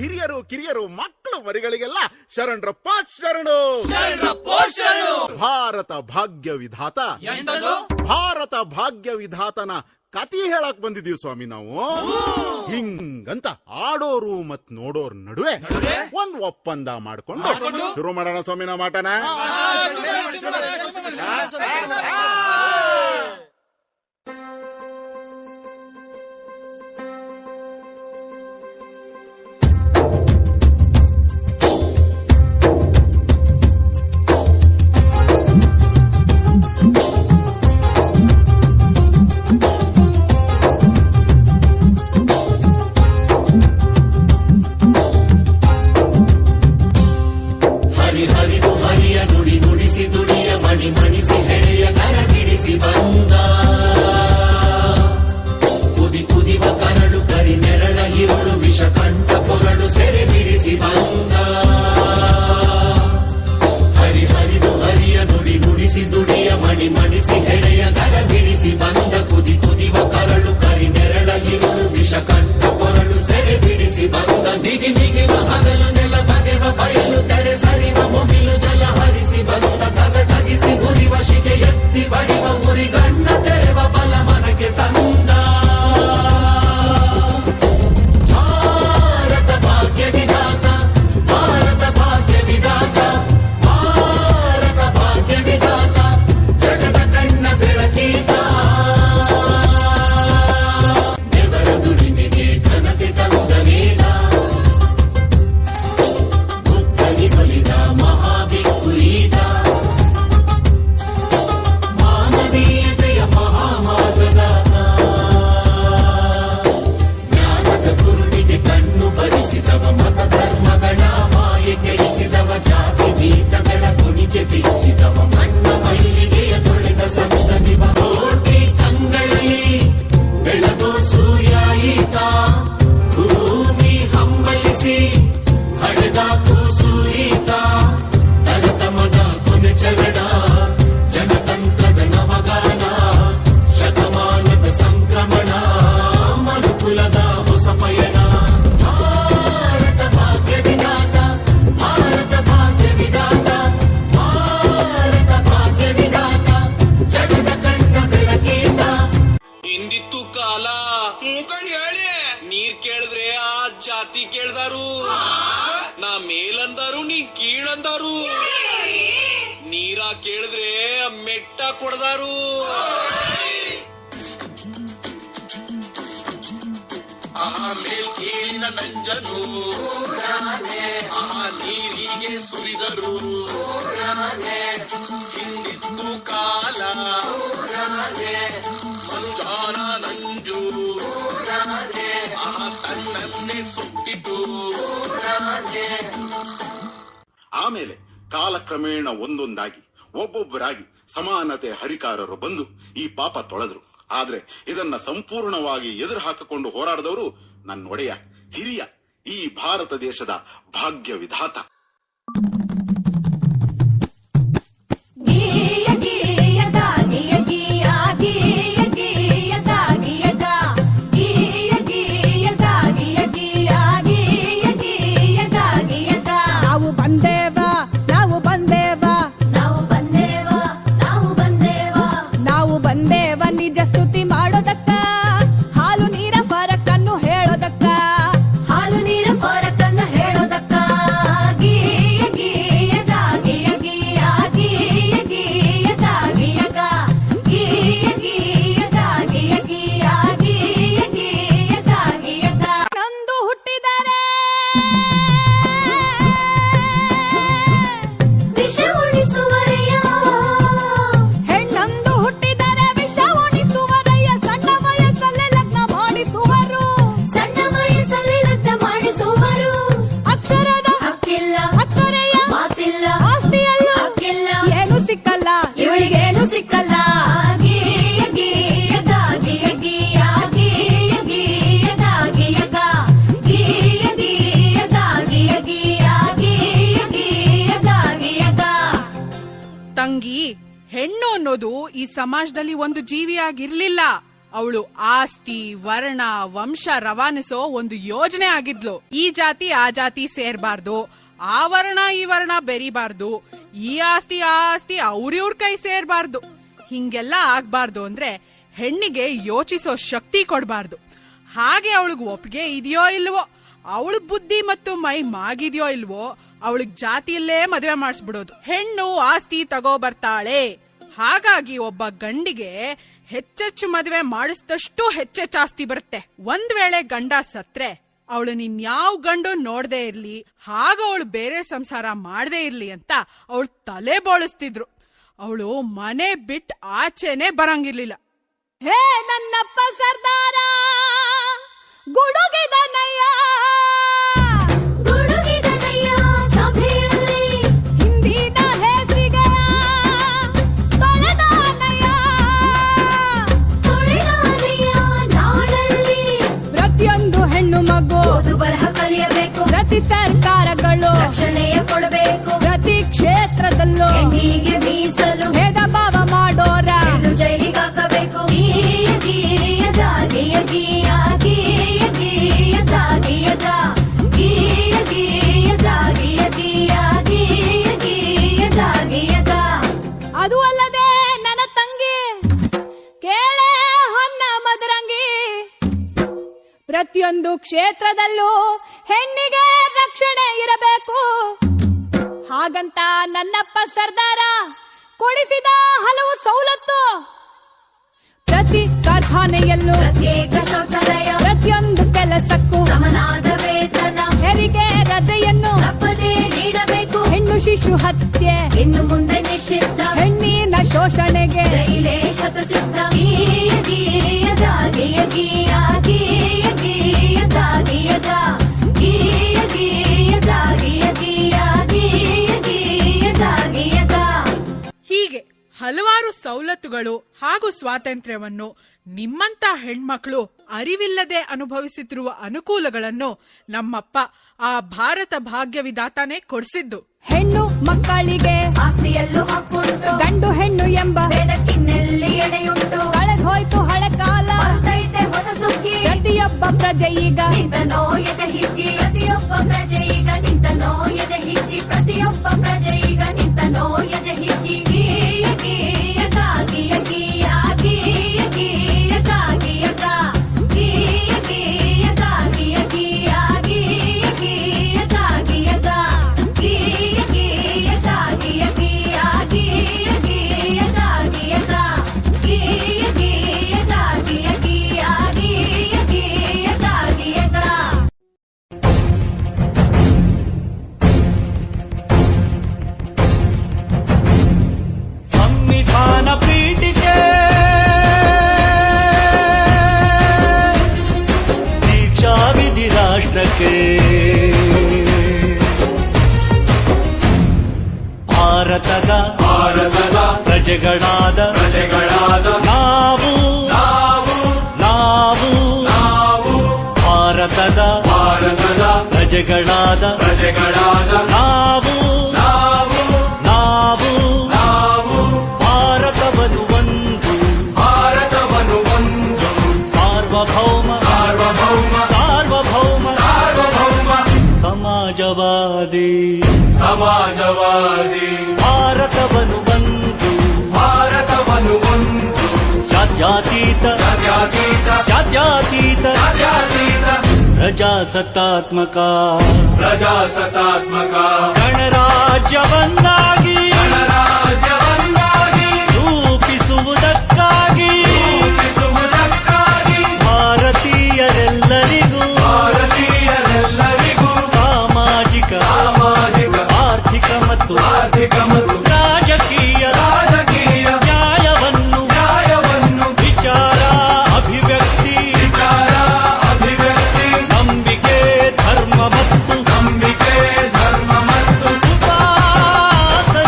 ಹಿರಿಯರು ಕಿರಿಯರು ಮಕ್ಕಳು ಮರಿಗಳಿಗೆಲ್ಲ ಶರಣರಪ್ಪ ಶರಣು. ಭಾರತ ಭಾಗ್ಯ ವಿಧಾತ, ಭಾರತ ಭಾಗ್ಯ ವಿಧಾತನ ಕತಿ ಹೇಳಕ್ ಬಂದಿದೀವಿ ಸ್ವಾಮಿ ನಾವು. ಹಿಂಗಂತ ಆಡೋರು ಮತ್ ನೋಡೋರ್ ನಡುವೆ ಒಂದ್ ಒಪ್ಪಂದ ಮಾಡ್ಕೊಂಡು ಶುರು ಮಾಡೋಣ ಸ್ವಾಮಿ ನಾವು ಮಾಟನ. ನೀರ್ ಕೇಳಿದ್ರೆ ಆ ಜಾತಿ ಕೇಳ್ದಾರು, ನಾ ಮೇಲಂದಾರು ನೀ ಕೀಳಂದಾರು. ನೀರ ಕೇಳಿದ್ರೆ ಮೆಟ್ಟ ಕೊಡ್ದಾರು. ಮೇಲ್ ಕೀಳಿನ ನಂಜನು ನೀರಿಗೆ ಸುರಿದರು. ಹಿಂದಿತ್ತು ಕಾಲ ಮಂಜಾನ ನಂಜು ತನ್ನನ್ನೇ ಸುಟ್ಟಿತು. ಆಮೇಲೆ ಕಾಲಕ್ರಮೇಣ ಒಂದೊಂದಾಗಿ ಒಬ್ಬೊಬ್ಬರಾಗಿ ಸಮಾನತೆ ಹರಿಕಾರರು ಬಂದು ಈ ಪಾಪ ತೊಳೆದ್ರು. ಆದ್ರೆ ಇದನ್ನ ಸಂಪೂರ್ಣವಾಗಿ ಎದುರು ಹಾಕಿಕೊಂಡು ಹೋರಾಡಿದವರು ನನ್ನ ಒಡೆಯ ಹಿರಿಯ ಈ ಭಾರತ ದೇಶದ ಭಾಗ್ಯ ವಿಧಾತ. ತಂಗಿ, ಹೆಣ್ಣು ಅನ್ನೋದು ಈ ಸಮಾಜದಲ್ಲಿ ಒಂದು ಜೀವಿಯಾಗಿರ್ಲಿಲ್ಲ. ಅವಳು ಆಸ್ತಿ ವರ್ಣ ವಂಶ ರವಾನಿಸೋ ಒಂದು ಯೋಜನೆ ಆಗಿದ್ಲು. ಈ ಜಾತಿ ಆ ಜಾತಿ ಸೇರ್ಬಾರ್ದು, ಆ ವರ್ಣ ಈ ವರ್ಣ ಬೆರಿಬಾರ್ದು, ಈ ಆಸ್ತಿ ಆ ಆಸ್ತಿ ಅವ್ರಿವ್ರ ಕೈ ಸೇರ್ಬಾರ್ದು. ಹಿಂಗೆಲ್ಲ ಆಗ್ಬಾರ್ದು ಅಂದ್ರೆ ಹೆಣ್ಣಿಗೆ ಯೋಚಿಸೋ ಶಕ್ತಿ ಕೊಡ್ಬಾರ್ದು. ಹಾಗೆ ಅವಳಿಗೆ ಒಪ್ಪಿಗೆ ಇದೆಯೋ ಇಲ್ವೋ, ಅವಳ ಬುದ್ಧಿ ಮತ್ತು ಮೈ ಮಾಗಿದ್ಯೋ ಇಲ್ವೋ, ಅವಳಿಗೆ ಜಾತಿಯಲ್ಲೇ ಮದುವೆ ಮಾಡಿಸ್ಬಿಡೋದು. ಹೆಣ್ಣು ಆಸ್ತಿ ತಗೋ ಬರ್ತಾಳೆ, ಹಾಗಾಗಿ ಒಬ್ಬ ಗಂಡಿಗೆ ಹೆಚ್ಚೆಚ್ಚು ಮದುವೆ ಮಾಡಿಸಿದಷ್ಟು ಹೆಚ್ಚೆಚ್ಚು ಆಸ್ತಿ ಬರುತ್ತೆ. ಒಂದ್ ವೇಳೆ ಗಂಡ ಸತ್ರೆ ಅವಳು ನಿನ್ಯಾವ್ ಗಂಡು ನೋಡ್ದೇ ಇರ್ಲಿ, ಹಾಗ ಅವಳು ಬೇರೆ ಸಂಸಾರ ಮಾಡದೇ ಇರ್ಲಿ ಅಂತ ಅವಳು ತಲೆ ಬೋಳಿಸ್ತಿದ್ರು. ಅವಳು ಮನೆ ಬಿಟ್ಟು ಆಚೆನೆ ಬರಂಗಿರ್ಲಿಲ್ಲ. ಹೇ ನನ್ನಪ್ಪ ಸರ್ದಾರ ಗುಡುಗಿದನಯ್ಯ ಗುಡುಗಿದನಯ್ಯ ಸಭೆಯಲ್ಲಿ ಹಿಂದಿನ ಹೆಸರಿಗೆ ತೊಳೆದನಯ್ಯ ತೊಳೆದನಯ್ಯ. ನಾಡಲ್ಲಿ ಪ್ರತಿಯೊಂದು ಹೆಣ್ಣು ಮಗು ಓದು ಬರಹ ಕಲಿಯಬೇಕು, ಪ್ರತಿ ಸರ್ಕಾರಗಳು ರಕ್ಷಣೆಯ ಕೊಡಬೇಕು, ಪ್ರತಿ ಕ್ಷೇತ್ರದಲ್ಲೂ ಹೆಣ್ಣಿಗೆ ಮೀಸಲು ಭೇದ ಭಾವ ಮಾಡೋರ ಜೈಲಿಗೆ ಹಾಕಬೇಕು. ಅದು ಅಲ್ಲದೆ ನನ್ನ ತಂಗಿ ಕೇಳೆ ಹೊನ್ನ ಮದರಂಗಿ, ಪ್ರತಿಯೊಂದು ಕ್ಷೇತ್ರದಲ್ಲೂ ಹೆಣ್ಣಿಗೆ ರಕ್ಷಣೆ ಇರಬೇಕು. ಹಾಗಂತ ನನ್ನಪ್ಪ ಸರ್ದಾರ ಕೊಡಿಸಿದ ಹಲವು ಸವಲತ್ತು. ಪ್ರತಿ ಕಾರ್ಖಾನೆಯಲ್ಲೂ ಪ್ರತ್ಯೇಕ ಶೌಚಾಲಯ, ಪ್ರತಿಯೊಂದು ಕೆಲಸಕ್ಕೂ ಸಮನಾದ ವೇತನ, ಹೆರಿಗೆ ರಜೆಯನ್ನು ತಪ್ಪದೇ ನೀಡಬೇಕು. ಹೆಣ್ಣು ಶಿಶು ಹತ್ಯೆ ಇನ್ನು ಮುಂದೆ ನಿಷಿದ್ಧ, ಹೆಣ್ಣಿನ ಶೋಷಣೆಗೆ ಜೈಲೇ ಶತಸಿದ್ಧ. ಹೀಗೆ ಹಲವಾರು ಸವಲತ್ತುಗಳು ಹಾಗೂ ಸ್ವಾತಂತ್ರ್ಯವನ್ನು ನಿಮ್ಮಂತ ಹೆಣ್ಮಕ್ಳು ಅರಿವಿಲ್ಲದೆ ಅನುಭವಿಸುತ್ತಿರುವ ಅನುಕೂಲಗಳನ್ನು ನಮ್ಮಪ್ಪ ಆ ಭಾರತ ಭಾಗ್ಯ ವಿಧಾತಾನೇ ಕೊಡಿಸಿದ್ದು. ಹೆಣ್ಣು ಮಕ್ಕಳಿಗೆ ಆಸ್ತಿಯಲ್ಲೂ ಹಕ್ಕುಂಟು, ಗಂಡು ಹೆಣ್ಣು ಎಂಬ ಭೇದಕ್ಕಿನ್ನೆಲ್ಲಿ ಎಡೆಯುಂಟು. ಕಳೆದು ಹೋಯ್ತು ಹಳೆ ಕಾಲ, ಬರ್ತೈತೆ ಹೊಸ ಸುಗ್ಗಿ. ಪ್ರತಿಯೊಬ್ಬ ಪ್ರಜೆ ಈಗ ನಿಂತನೋ ಎದೆ ಹಿಗ್ಗಿ, ಪ್ರತಿಯೊಬ್ಬ ಪ್ರಜೆ ಈಗ ನಿಂತನೋ ಎದೆ ಹಿಗ್ಗಿ, ಪ್ರತಿಯೊಬ್ಬ ಪ್ರಜೆ ಈಗ ನಿಂತನೋ ಎದೆ ಹಿಗ್ಗಿ. ಸಂವಿಧಾನ ಪೀಠಿಕೆ ದೀಕ್ಷಾ ವಿಧಿ ರಾಷ್ಟ್ರಕ್ಕೆ ಭಾರತದ ಪ್ರಜೆಗಳಾದ ನಾವು ಭಾರತದ ಪ್ರಜೆಗಳಾದ ನಾವು ಭಾರತವನ್ನು ಒಂದು ಸಾರ್ವಭೌಮ ಸಮಾಜವಾದಿ ಭಾರತವನ್ನು ಒಂದು ಜಾತ್ಯತೀತ ಪ್ರಜಾಸತ್ತಾತ್ಮಕ ಗಣರಾಜ್ಯವನ್ನಾಗಿ ರೂಪಿಸುವುದಕ್ಕಾಗಿ ಭಾರತೀಯರೆಲ್ಲರಿಗೂ ಸಾಮಾಜಿಕ ಆರ್ಥಿಕ ಮತ್ತು ರಾಜಕೀಯ ನ್ಯಾಯವನ್ನು ವಿಚಾರ ಅಭಿವ್ಯಕ್ತಿ ನಂಬಿಕೆ ಧರ್ಮ ಮತ್ತು ಉಪಾಸನೆ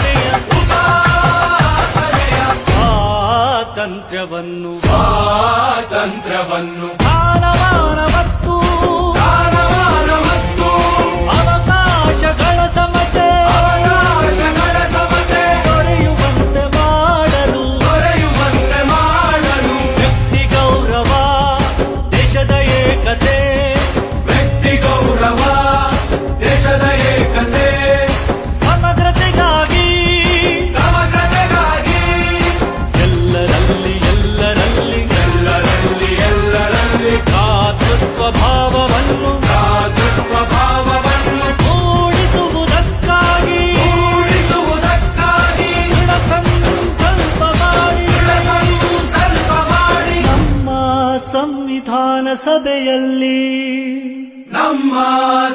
ಸಭೆಯಲ್ಲಿ ನಮ್ಮ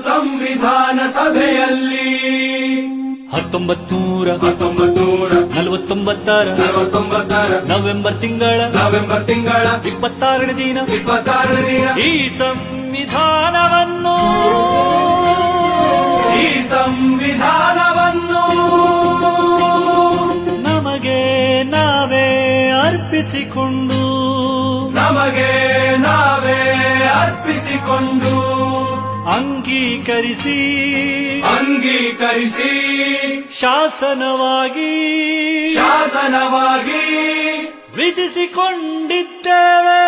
ಸಂವಿಧಾನ ಸಭೆಯಲ್ಲಿ 1949 ನವೆಂಬರ್ ತಿಂಗಳ 26ನೇ ದಿನ ಈ ಸಂವಿಧಾನವನ್ನು ನಮಗೆ ನಾವೇ ಅರ್ಪಿಸಿಕೊಂಡು ಅಂಗೀಕರಿಸಿ ಶಾಸನವಾಗಿ ವಿಧಿಸಿಕೊಂಡಿದ್ದೇವೆ.